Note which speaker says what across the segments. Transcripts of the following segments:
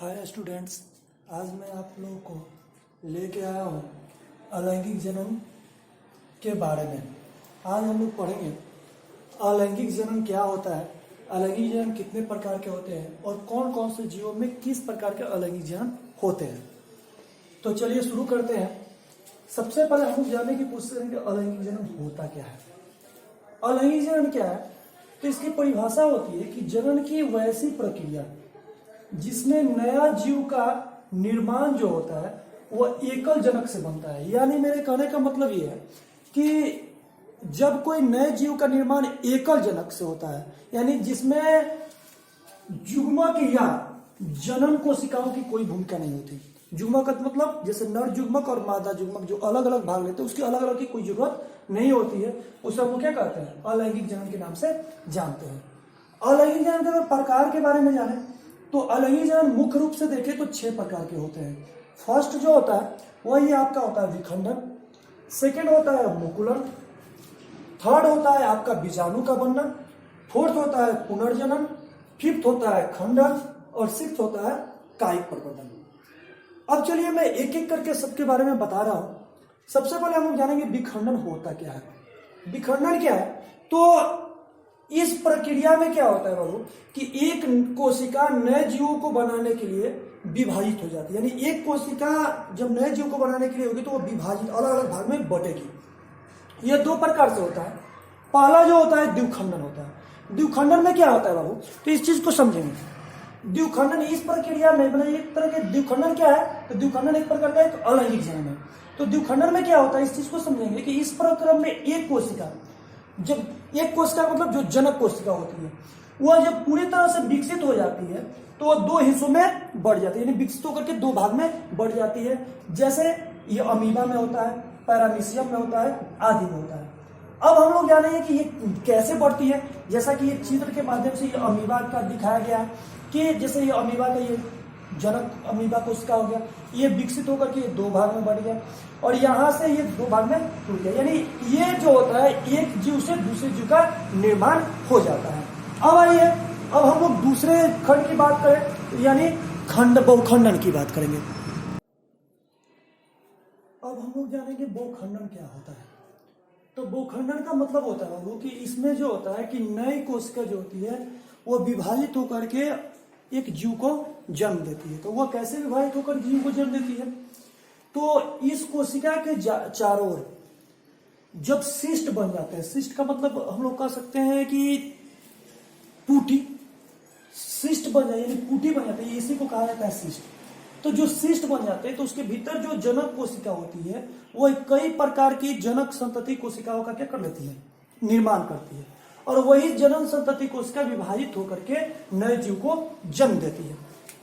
Speaker 1: Hi students, आज मैं आप लोगों को लेके आया हूँ अलैंगिक जनन के बारे में। आज हम लोग पढ़ेंगे अलैंगिक जनन क्या होता है, अलैंगिक जनन कितने प्रकार के होते हैं और कौन कौन से जीवों में किस प्रकार के अलैंगिक जनन होते हैं। तो चलिए शुरू करते हैं। सबसे पहले हम जानने की कोशिश करेंगे अलैंगिक जनन होता क्या है। अलैंगिक जनन क्या है, तो इसकी परिभाषा होती है कि जनन की वैसी प्रक्रिया जिसमें नया जीव का निर्माण जो होता है वह एकल जनक से बनता है। यानी मेरे कहने का मतलब ये है कि जब कोई नए जीव का निर्माण एकल जनक से होता है, यानी जिसमें युग्मक या जनन कोशिकाओं की कोई भूमिका नहीं होती। युग्मक का मतलब जैसे नर युग्मक और मादा युग्मक जो अलग अलग भाग लेते हैं, उसकी अलग अलग की कोई जरूरत नहीं होती है। उसे हम क्या कहते हैं, अलैंगिक जनन के नाम से जानते हैं। अलैंगिक जनन के अगर प्रकार के बारे में जाने तो अलैंगिक जनन मुख्य रूप से देखें तो 6 प्रकार के होते हैं। फर्स्ट जो होता है वही आपका होता है विखंडन, सेकेंड होता है मुकुलन, थर्ड होता है आपका बीजाणु का बनना, फोर्थ होता है पुनर्जनन, फिफ्थ होता है खंडन और सिक्स्थ होता है कायिक प्रवर्धन। अब चलिए मैं एक एक करके सबके बारे में बता रहा हूं। सबसे पहले हम लोग जानेंगे विखंडन होता क्या है। विखंडन क्या है, तो इस प्रक्रिया में क्या होता है बाबू कि एक कोशिका नए जीवों को बनाने के लिए विभाजित हो जाती है। यानी एक कोशिका जब नए जीव को बनाने के लिए होगी तो वो विभाजित अलग अलग भाग में बटेगी। यह 2 प्रकार से होता है। पहला जो होता है द्विखंडन होता है। द्विखंडन में क्या होता है बाबू, तो इस चीज को समझेंगे। द्विखंडन इस प्रक्रिया में मतलब एक तरह के द्विखंडन क्या है, तो द्विखंडन एक प्रकार का एक अलैंगिक जनन है। तो द्विखंडन में क्या होता है, इस चीज को समझेंगे कि इस प्रक्रम में एक कोशिका, जब एक कोशिका मतलब जो जनक कोशिका होती है वह जब पूरी तरह से विकसित हो जाती है तो वह 2 हिस्सों में बढ़ जाती है। यानी विकसित होकर के 2 भाग में बढ़ जाती है। जैसे ये अमीबा में होता है, पैरामीशियम में होता है, आदि में होता है। अब हम लोग जानेंगे कि ये कैसे बढ़ती है। जैसा कि एक चित्र के माध्यम से ये अमीबा का दिखाया गया है कि जैसे ये अमीबा का ये जनक अमीबा कोशिका हो गया, ये विकसित होकर के 2 भाग में बढ़ गया और यहां से ये 2 भाग में टूट गया। यानी ये जो होता है एक जीव से दूसरे जीव का निर्माण हो जाता है। अब आइए, अब हम लोग दूसरे खंड की बात करें, यानी बहुखंडन की बात करेंगे। अब हम लोग जानेंगे बहुखंडन क्या होता है। तो बहुखंडन का मतलब होता है बाबू कि इसमें जो होता है कि नई कोशिका जो होती है वो विभाजित होकर के एक जीव को जन्म देती है। तो वह कैसे विभाजित होकर जीव को जन्म देती है, तो इस कोशिका के चारों ओर जब सिस्ट बन जाते हैं, सिस्ट का मतलब हम लोग कह सकते हैं कि पूटी, सिस्ट बन जाए यानी पूटी बन जाती है, इसी को कहा जाता है सिस्ट। तो जो सिस्ट बन जाते हैं तो उसके भीतर जो जनक कोशिका होती है वो कई प्रकार की जनक संतति कोशिकाओं का क्या कर लेती है, निर्माण करती है और वही जनन संतति कोशिका विभाजित होकर के नए जीव को जन्म देती है।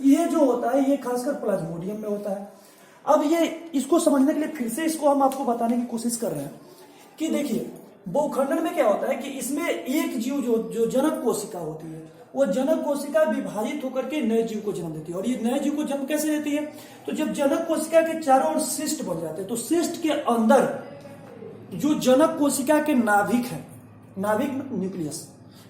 Speaker 1: ये जो होता है ये खासकर प्लाज्मोडियम में होता है। अब ये इसको समझने के लिए फिर से इसको हम आपको बताने की कोशिश कर रहे हैं कि देखिए बहुखंडन में क्या होता है कि इसमें एक जीव जो जनक कोशिका होती है वो जनक कोशिका विभाजित होकर के नए जीव को जन्म देती है। और ये नए जीव को जन्म कैसे देती है, तो जब जनक कोशिका के चारों ओर सिस्ट बन जाते हैं तो सिस्ट के अंदर जो जनक कोशिका के नाभिक है, नाभिक न्यूक्लियस,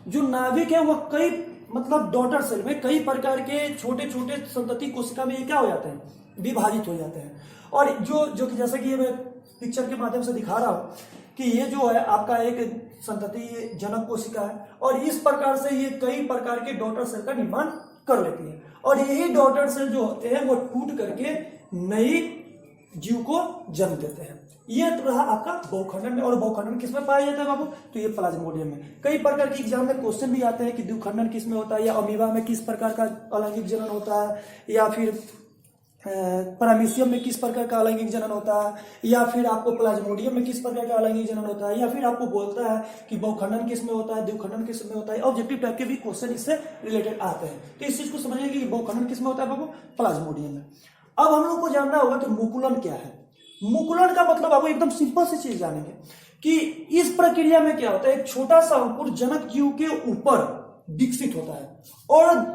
Speaker 1: जो नाभिक है वह कई मतलब डॉटर सेल में कई प्रकार के छोटे छोटे संतति कोशिका में ये क्या हो जाते हैं, विभाजित हो जाते हैं। और जो कि जैसा कि ये मैं पिक्चर के माध्यम से दिखा रहा हूं कि ये जो है आपका एक संतति जनक कोशिका है और इस प्रकार से ये कई प्रकार के डॉटर सेल का निर्माण कर लेती है और यही डॉटर सेल जो होते हैं वो टूट करके नई जीव को जन्म देते हैं। ये रहा आपका बहुखंडन में। और बहुखंडन किसमें पाया जाता है बाबू, तो ये प्लाज्मोडियम में। कई प्रकार के एग्जाम में क्वेश्चन भी आते हैं कि द्विखंडन किसमें होता है, या अमीबा में किस प्रकार का अलैंगिक जनन होता है, या फिर पैरामीशियम में किस प्रकार का अलैंगिक जनन होता है, या फिर आपको प्लाज्मोडियम में किस प्रकार का अलैंगिक जनन होता है, या फिर आपको बोलता है कि बहुखंडन किसमें होता है, द्विखंडन किसमें होता है। ऑब्जेक्टिव टाइप के भी क्वेश्चन इससे रिलेटेड आते हैं। तो इस चीज को समझिए कि बहुखंडन किसमें होता है बाबू, प्लाज्मोडियम में। अब हम लोग को जानना होगा कि मुकुलन क्या है। मुकुलन का मतलब आपको एकदम सिंपल सी चीज जानेंगे कि इस प्रक्रिया में क्या होता है, एक छोटा सा अंकुर जनक जीव के ऊपर विकसित होता है और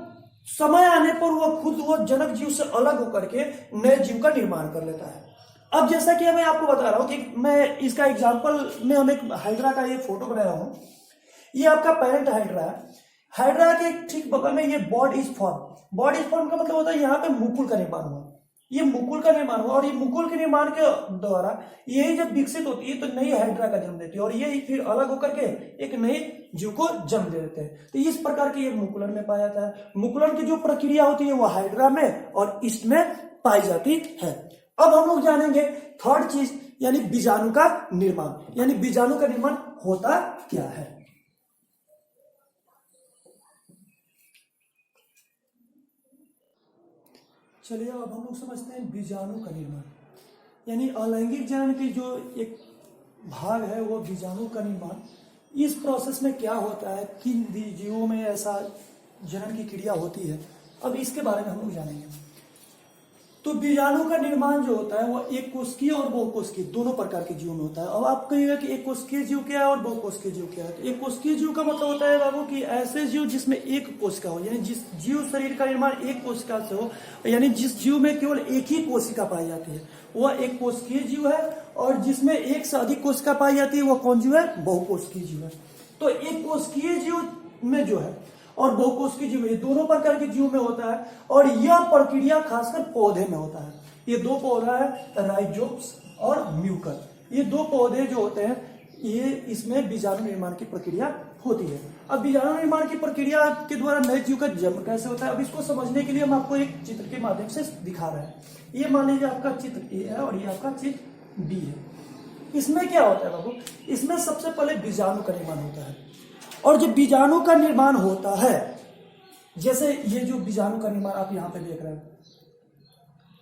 Speaker 1: समय आने पर वो जनक जीव से अलग होकर के नए जीव का निर्माण कर लेता है। अब जैसा कि मैं आपको बता रहा हूं कि मैं इसका एग्जांपल में हम एक हाइड्रा का ये फोटो बनाया हूं। ये आपका पेरेंट हाइड्रा है। हाइड्रा के ठीक बगल में ये bond is form. Bond is form का मतलब होता है यहाँ पे मुकुल का निर्माण हुआ, ये मुकुल का निर्माण हुआ, और ये मुकुल के निर्माण के द्वारा यही जब विकसित होती है तो नई हाइड्रा का जन्म देती है, और ये फिर अलग होकर के एक नए जीव को जन्म दे देते हैं। तो इस प्रकार के ये मुकुलन में पाया जाता है। मुकुलन की जो प्रक्रिया होती है वो हाइड्रा में और ईस्ट में पाई जाती है। अब हम लोग जानेंगे थर्ड चीज, यानी बीजाणु का निर्माण। यानी बीजाणु का निर्माण होता क्या है। चलिए अब हम लोग समझते हैं बीजाणु का निर्माण। यानी अलैंगिक जनन की जो एक भाग है वो बीजाणु का निर्माण। इस प्रोसेस में क्या होता है, किन जीवों में ऐसा जनन की क्रिया होती है, अब इसके बारे में हम लोग जानेंगे। तो बीजाणु का निर्माण जो होता है वो एक कोशिकीय और बहुकोशिकीय दोनों प्रकार के जीवों में होता है। अब आप कहिएगा कि एक कोशिकीय जीव क्या है और बहुकोशिकीय जीव क्या है। तो एक कोशिकीय जीव का मतलब होता है बाबू कि ऐसे जीव जिसमें एक कोशिका हो, यानी जिस जीव शरीर का निर्माण एक कोशिका से हो, यानी जिस जीव में केवल एक ही कोशिका पाई जाती है वह एक कोशिकीय जीव है, और जिसमें एक से अधिक कोशिका पाई जाती है वह कौन जीव है, बहुकोशिकीय जीव है। तो एक कोशिकीय जीव में जो है और बहुकोशिकीय जीव ये दोनों प्रकार के जीव में होता है, और यह प्रक्रिया खासकर पौधे में होता है। ये दो पौधा है राइजोप्स और म्यूकर, ये दो पौधे जो होते हैं ये इसमें बीजाणु निर्माण की प्रक्रिया होती है। अब बीजाणु निर्माण की प्रक्रिया के द्वारा नए जीव का जन्म कैसे होता है, अब इसको समझने के लिए हम आपको एक चित्र के माध्यम से दिखा रहे हैं। ये मान लीजिए आपका चित्र ए है और ये आपका चित्र बी है। इसमें क्या होता है बाबू, इसमें सबसे पहले बीजाणु का निर्माण होता है, और जब बीजाणु का निर्माण होता है, जैसे ये जो बीजाणु का निर्माण आप यहां पे देख रहे हैं,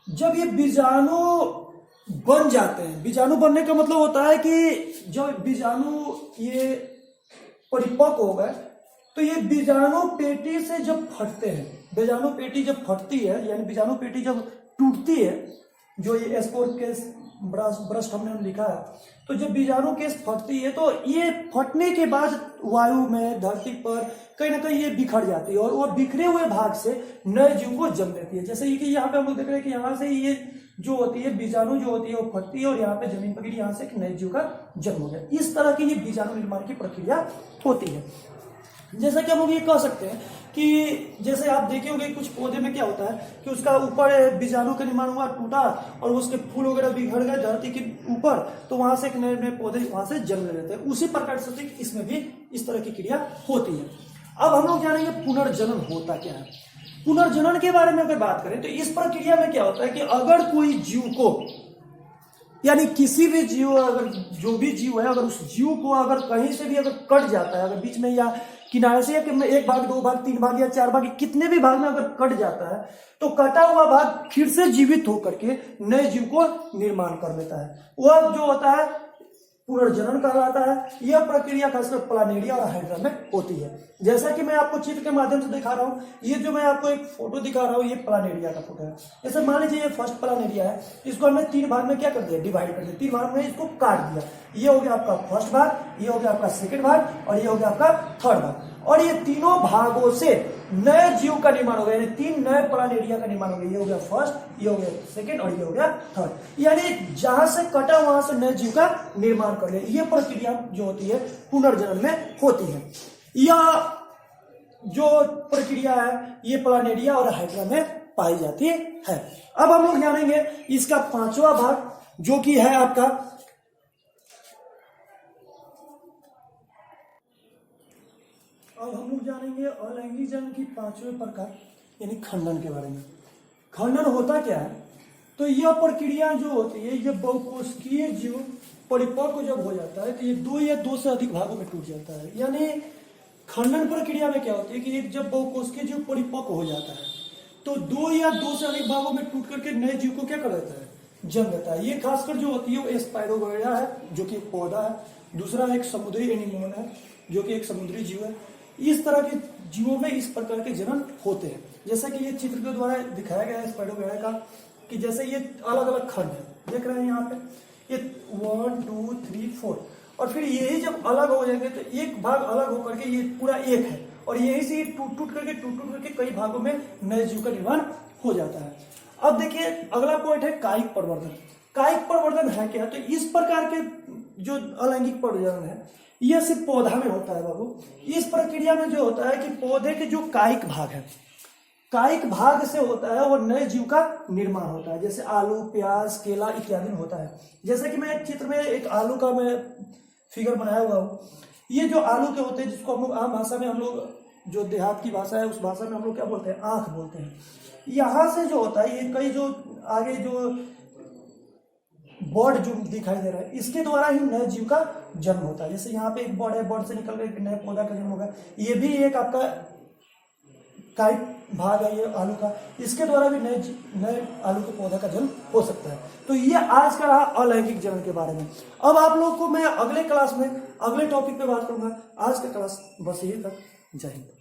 Speaker 1: जब ये बीजाणु बन जाते हैं, बीजाणु बनने का मतलब होता है कि जब बीजाणु ये परिपक्व हो गए तो ये बीजाणु पेटी से जब फटते हैं, बीजाणु पेटी जब फटती है यानी बीजाणु पेटी जब टूटती है, जो ये स्पोर केस ब्रस्ट हमने लिखा है, तो जब बीजाणु केस फटती है तो ये फटने के बाद वायु में धरती पर कहीं ना कहीं ये बिखर जाती है, और वो बिखरे हुए भाग से नए जीव को जन्म देती है। जैसे कि यहाँ पे हम लोग देख रहे हैं कि यहाँ से ये जो होती है बीजाणु जो होती है वो फटती है और यहाँ पे जमीन पर गिरी, यहाँ से एक नए जीव का जन्म हो गया। इस तरह की ये बीजाणु निर्माण की प्रक्रिया होती है। जैसा कि हम लोग ये कह सकते हैं कि जैसे आप देखे होंगे कुछ पौधे में क्या होता है कि उसका ऊपर बीजाणु का निर्माण हुआ, टूटा और उसके फूल वगैरह बिखर गए धरती के ऊपर, तो वहां से एक नए नए पौधे वहां से जन्म ले लेते हैं। उसी प्रकार से इसमें भी इस तरह की क्रिया होती है। अब हम लोग जानेंगे पुनर्जनन होता क्या है। पुनर्जनन के बारे में अगर बात करें तो इस प्रक्रिया में क्या होता है कि अगर कोई जीव को, यानी किसी भी जीव, अगर जो भी जीव है अगर उस जीव को अगर कहीं से भी अगर कट जाता है, अगर बीच में या किनारे से या कि एक भाग, दो भाग, तीन भाग या चार भाग, कितने भी भाग में अगर कट जाता है तो कटा हुआ भाग फिर से जीवित होकर के नए जीव को निर्माण कर लेता है। वह जो होता है पुनर्जनन कहलाता है। यह प्रक्रिया खासकर प्लानेरिया और हाइड्रा में होती है। जैसा कि मैं आपको चित्र के माध्यम से दिखा रहा हूँ, ये जो मैं आपको एक फोटो दिखा रहा हूँ ये प्लानेरिया का फोटो है। जैसे मान लीजिए ये फर्स्ट प्लानेरिया है, इसको हमने तीन भाग में क्या कर दिया, डिवाइड कर दिया, तीन भाग में इसको काट दिया। ये हो गया आपका फर्स्ट भाग, ये हो गया आपका सेकेंड भाग और ये हो गया आपका थर्ड भाग, और ये तीनों भागों से नए जीव का निर्माण हो गया, यानी तीन नए प्लानेरिया का निर्माण हो गया। ये हो गया फर्स्ट, ये हो गया सेकेंड और ये हो गया थर्ड, यानी जहां से कटा वहां से नए जीव का निर्माण कर लिया। ये प्रक्रिया जो होती है पुनर्जनन में होती है। यह जो प्रक्रिया है ये प्लानेरिया और हाइड्रा में पाई जाती है। अब हम लोग जानेंगे इसका पांचवा भाग जो कि है आपका अब हम लोग जानेंगे अलैंगिक जनन की पांचवें प्रकार यानी खंडन के बारे में। खंडन होता क्या है, तो यह प्रक्रिया जो होती है ये बहुकोशिकीय जीव परिपक्व जब हो जाता है तो ये दो या दो से अधिक भागों में टूट जाता है। यानी खंडन प्रक्रिया में क्या होती है कि एक जब बहुकोशिकीय जीव परिपक्व हो जाता है तो दो या दो से अधिक भागों में टूट करके नए जीव को क्या कर देता है, जन्म देता है। ये खासकर जो होती है वो स्पाइरोगोइडा है जो कि एक पौधा है, दूसरा एक समुद्री एनीमोन है जो कि एक समुद्री जीव है। इस तरह के जीवों में इस प्रकार के जनन होते हैं। जैसा कि ये चित्र के द्वारा दिखाया गया है स्पाइरोगोइडा का, कि जैसे ये अलग अलग खंड है, देख रहे हैं यहाँ पे ये 1 2 3 4, और फिर यही जब अलग हो जाएंगे तो एक भाग अलग होकर के ये पूरा एक है, और यही से टूट टूट करके कई भागों में नए जीव का निर्माण हो जाता है। अब देखिए अगला पॉइंट है कायिक प्रवर्धन। कायिक प्रवर्धन है क्या, तो इस प्रकार के जो अलैंगिक प्रजनन है ये सिर्फ पौधा में होता है बाबू। इस प्रक्रिया में जो होता है कि पौधे के जो कायिक भाग है, कायिक भाग से होता है वो नए जीव का निर्माण होता है। जैसे आलू, प्याज, केला इत्यादि में होता है। जैसे कि मैं एक चित्र में एक आलू का मैं फिगर बनाया हुआ हूँ। ये जो आलू के होते हैं, जिसको हम लोग आम भाषा में, हम लोग जो देहात की भाषा है उस भाषा में हम लोग क्या बोलते हैं, आंख बोलते हैं। यहाँ से जो होता है ये कई जो आगे जो बर्ड जो दिखाई दे रहा है, इसके द्वारा ही नए जीव का जन्म होता है। जैसे यहाँ पे एक बर्ड है, बर्ड से निकल कर एक नए पौधा का जन्म होगा। ये भी एक आपका कायिक भाग है ये आलू का, इसके द्वारा भी नए आलू के पौधा का जन्म हो सकता है। तो ये आज का रहा अलैंगिक जनन के बारे में। अब आप लोग को मैं अगले क्लास में अगले टॉपिक पे बात करूंगा। आज का क्लास बस यही तक। जय हिंद।